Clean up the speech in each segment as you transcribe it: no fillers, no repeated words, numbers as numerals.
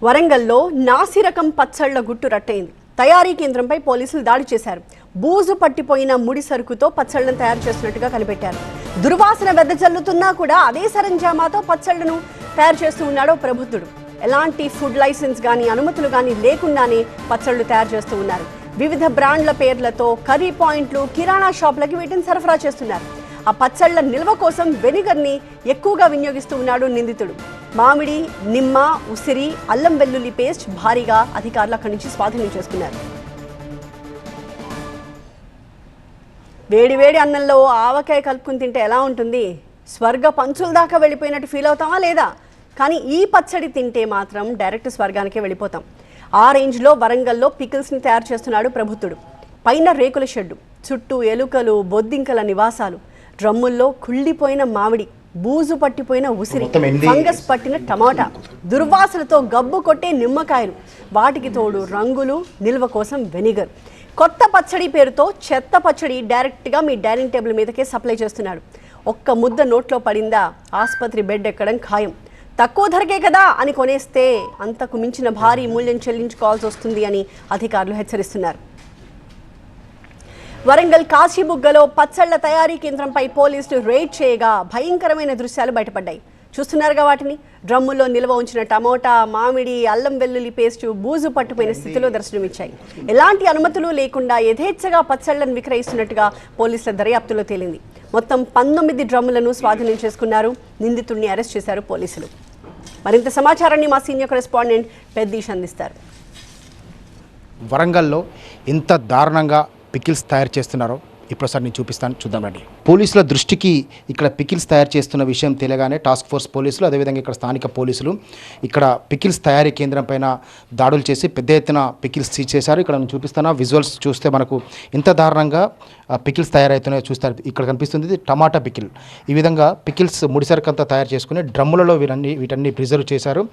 వరంగల్లో నాసిరకం పచ్చళ్ల గుట్టు రట్టయింది. తయారీ కేంద్రంపై పోలీసులు దాడి చేశారు. బూజు పట్టిపోయిన ముడి సరుకుతో పచ్చళ్లను తయారు చేస్తున్నట్టుగా కనిపెట్టారు. దుర్వాసన వెదజల్లుతున్నా కూడా అదే సరంజామాతో పచ్చళ్లను తయారు చేస్తూ ఉన్నాడు ప్రబుద్ధుడు. ఎలాంటి ఫుడ్ లైసెన్స్ కానీ అనుమతులు కానీ లేకుండానే పచ్చళ్లు తయారు చేస్తూ ఉన్నారు. వివిధ బ్రాండ్ల పేర్లతో కర్రీ పాయింట్లు, కిరాణా షాపులకి వీటిని సరఫరా చేస్తున్నారు. ఆ పచ్చళ్ల నిల్వ కోసం వెనిగర్ని ఎక్కువగా వినియోగిస్తూ ఉన్నాడు నిందితుడు. మామిడి, నిమ్మ, ఉసిరి, అల్లం వెల్లుల్లి పేస్ట్ భారీగా అధికారులు అక్కడి నుంచి స్వాధీనం చేసుకున్నారు. వేడి అన్నంలో ఆవకాయ కలుపుకుని తింటే ఎలా ఉంటుంది? స్వర్గ పంచుల దాకా వెళ్ళిపోయినట్టు ఫీల్ అవుతామా లేదా? కానీ ఈ పచ్చడి తింటే మాత్రం డైరెక్ట్ స్వర్గానికే వెళ్ళిపోతాం. ఆ రేంజ్లో వరంగల్లో పికిల్స్ని తయారు చేస్తున్నాడు ప్రబుద్ధుడు. పైన రేకుల షెడ్డు, చుట్టూ ఎలుకలు, బొద్దింకల నివాసాలు, డ్రమ్ముల్లో కుళ్ళిపోయిన మామిడి, బూజు పట్టిపోయిన ఉసిరి, ఫంగస్ పట్టిన టమాటా, దుర్వాసనతో గబ్బు కొట్టే నిమ్మకాయలు, వాటికి తోడు రంగులు, నిల్వ కోసం వెనిగర్. కొత్త పచ్చడి పేరుతో చెత్త పచ్చడి డైరెక్ట్గా మీ డైనింగ్ టేబుల్ మీదకే సప్లై చేస్తున్నాడు. ఒక్క ముద్ద నోట్లో పడిందా ఆసుపత్రి బెడ్ ఎక్కడం ఖాయం. తక్కువ ధరకే కదా అని కొనేస్తే అంతకు మించిన భారీ మూల్యం చెల్లించుకోవాల్సి వస్తుంది అని అధికారులు హెచ్చరిస్తున్నారు. వరంగల్ కాశీబుగ్గలో పచ్చళ్ల తయారీ కేంద్రంపై పోలీసులు రైడ్ చేయగా భయంకరమైన దృశ్యాలు బయటపడ్డాయి. చూస్తున్నారుగా వాటిని. డ్రమ్ముల్లో నిల్వ ఉంచిన టమోటా, మామిడి, అల్లం వెల్లుల్లి పేస్టు బూజు పట్టుపోయిన స్థితిలో దర్శనమిచ్చాయి. ఎలాంటి అనుమతులు లేకుండా యథేచ్ఛగా పచ్చళ్లను విక్రయిస్తున్నట్టుగా పోలీసుల దర్యాప్తులో తేలింది. మొత్తం 19 డ్రమ్ములను స్వాధీనం చేసుకున్నారు. నిందితుడిని అరెస్ట్ చేశారు పోలీసులు. మరింత సమాచారాన్ని మా సీనియర్ కరెస్పాండెంట్ పెద్దీష్ అందిస్తారు. వరంగల్లో ఇంత దారుణంగా పికిల్స్ తయారు చేస్తున్నారో ఇప్పుడుసారి నేను చూపిస్తాను, చూద్దాం రండి. పోలీసుల దృష్టికి ఇక్కడ పికిల్స్ తయారు చేస్తున్న విషయం తెలియగానే టాస్క్ ఫోర్స్ పోలీసులు, అదేవిధంగా ఇక్కడ స్థానిక పోలీసులు ఇక్కడ పికిల్స్ తయారీ కేంద్రం పైన దాడులు చేసి పెద్ద ఎత్తున పికిల్స్ సీజ్ చేశారు. ఇక్కడ నేను చూపిస్తాను విజువల్స్ చూస్తే మనకు ఎంత దారుణంగా పికిల్స్ తయారవుతున్నాయో చూస్తారు. ఇక్కడ కనిపిస్తుంది టమాటా పికిల్. ఈ విధంగా పికిల్స్ ముడిసరుకంతా తయారు చేసుకుని డ్రమ్ములలో వీటన్ని ప్రిజర్వ్ చేశారు.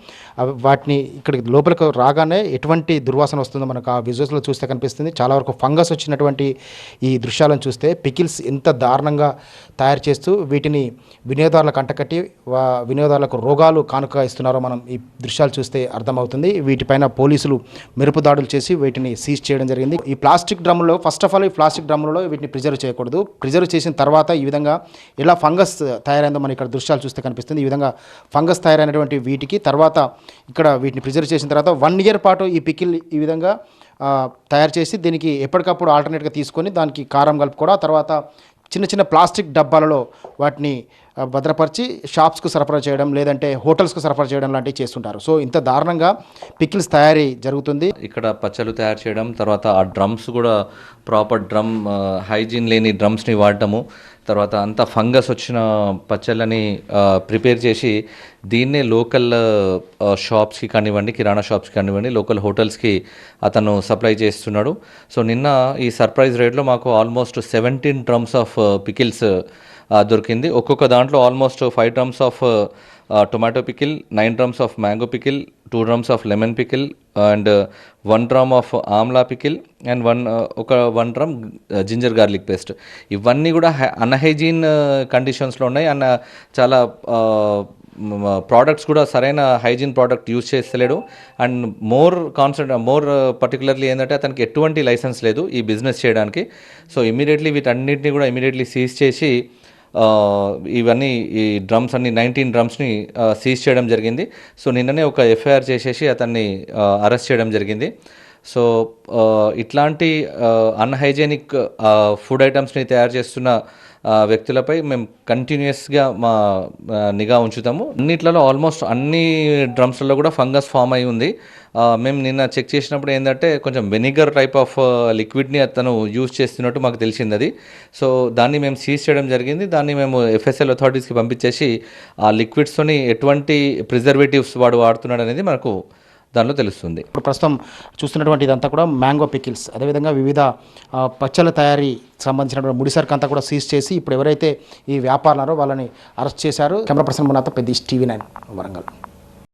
వాటిని ఇక్కడికి లోపలికి రాగానే ఎటువంటి దుర్వాసన వస్తుందో మనకు ఆ విజువల్స్లో చూస్తే కనిపిస్తుంది. చాలా వరకు ఫంగస్ వచ్చినటువంటి ఈ దృశ్యాలను చూస్తే పికిల్స్ ఎంత దారుణంగా తయారు చేస్తూ వీటిని వినియోగదారులకు అంటకట్టి వినియోగదారులకు రోగాలు కానుక ఇస్తున్నారో మనం ఈ దృశ్యాలు చూస్తే అర్థమవుతుంది. వీటిపైన పోలీసులు మెరుపు దాడులు చేసి వీటిని సీజ్ చేయడం జరిగింది. ఈ ప్లాస్టిక్ డ్రమ్ములో ఫస్ట్ ఆఫ్ ఆల్ ఈ ప్లాస్టిక్ డ్రమ్ములలో వీటిని ప్రిజర్వ్ చేయకూడదు. ప్రిజర్వ్ చేసిన తర్వాత ఈ విధంగా ఎలా ఫంగస్ తయారైందో మనం ఇక్కడ దృశ్యాలు చూస్తే కనిపిస్తుంది. ఈ విధంగా ఫంగస్ తయారైనటువంటి వీటికి తర్వాత ఇక్కడ వీటిని ప్రిజర్వ్ చేసిన తర్వాత 1 year పాటు ఈ పికిల్ ఈ విధంగా తయారు చేసి దీనికి ఎప్పటికప్పుడు ఆల్టర్నేట్గా తీసుకొని దానికి కారం కలుపుకోవడం, ఆ తర్వాత చిన్న ప్లాస్టిక్ డబ్బాలలో వాటిని భద్రపరిచి షాప్స్కు సరఫరా చేయడం, లేదంటే హోటల్స్కు సరఫరా చేయడం లాంటివి చేస్తుంటారు. సో ఇంత దారుణంగా పికిల్స్ తయారీ జరుగుతుంది. ఇక్కడ పచ్చళ్ళు తయారు చేయడం, తర్వాత ఆ డ్రమ్స్ కూడా ప్రాపర్ హైజీన్ లేని డ్రమ్స్ని వాడటము, తర్వాత అంతా ఫంగస్ వచ్చిన పచ్చళ్ళని ప్రిపేర్ చేసి దీన్నే లోకల్ షాప్స్కి కానివ్వండి, కిరాణా షాప్స్కి కానివ్వండి, లోకల్ హోటల్స్కి అతను సప్లై చేస్తున్నాడు. సో నిన్న ఈ సర్ప్రైజ్ రేట్లో మాకు ఆల్మోస్ట్ 17 డ్రమ్స్ ఆఫ్ పికిల్స్ దొరికింది. ఒక్కొక్క దాంట్లో almost 5 drums of tomato pickle, 9 drums of mango pickle, 2 drums of lemon pickle and 1 drum of amla pickle and 1 drum ginger garlic paste. ఇవన్నీ కూడా అన్హైజీన్ కండిషన్స్లో ఉన్నాయి. చాలా ప్రోడక్ట్స్ కూడా సరైన హైజీన్ ప్రోడక్ట్ యూజ్ చేస్తలేడు. అండ్ మోర్ పర్టికులర్లీ ఏంటంటే అతనికి ఎటువంటి లైసెన్స్ లేదు ఈ బిజినెస్ చేయడానికి. సో ఇమీడియట్లీ వీటన్నిటిని కూడా ఇమీడియట్లీ సీజ్ చేసి ఇవన్నీ ఈ డ్రమ్స్ అన్ని 19 డ్రమ్స్ని సీజ్ చేయడం జరిగింది. సో నిన్ననే ఒక ఎఫ్ఐఆర్ చేసేసి అతన్ని అరెస్ట్ చేయడం జరిగింది. సో ఇట్లాంటి అన్హైజీనిక్ ఫుడ్ ఐటమ్స్ని తయారు చేస్తున్న వ్యక్తులపై మేము కంటిన్యూస్గా మా నిఘా ఉంచుతాము. అన్నిట్లలో ఆల్మోస్ట్ అన్ని డ్రమ్స్లలో కూడా ఫంగస్ ఫామ్ అయి ఉంది. మేము నిన్న చెక్ చేసినప్పుడు ఏంటంటే కొంచెం వెనిగర్ టైప్ ఆఫ్ లిక్విడ్ని అతను యూజ్ చేస్తున్నట్టు మాకు తెలిసింది అది. సో దాన్ని మేము సీజ్ చేయడం జరిగింది. దాన్ని మేము FSL అథారిటీస్కి పంపించేసి ఆ లిక్విడ్స్తోని ఎటువంటి ప్రిజర్వేటివ్స్ వాడు వాడుతున్నాడు అనేది మనకు దానిలో తెలుస్తుంది. ఇప్పుడు ప్రస్తుతం చూస్తున్నటువంటి ఇదంతా కూడా మ్యాంగో పికిల్స్, అదేవిధంగా వివిధ పచ్చళ్ళ తయారీ సంబంధించినటువంటి ముడిసరుకు అంతా కూడా సీజ్ చేసి ఇప్పుడు ఎవరైతే ఈ వ్యాపారులారో వాళ్ళని అరెస్ట్ చేశారు. కెమెరా పర్సన్ మునాతో పెద్దీష్, TV9 వరంగల్.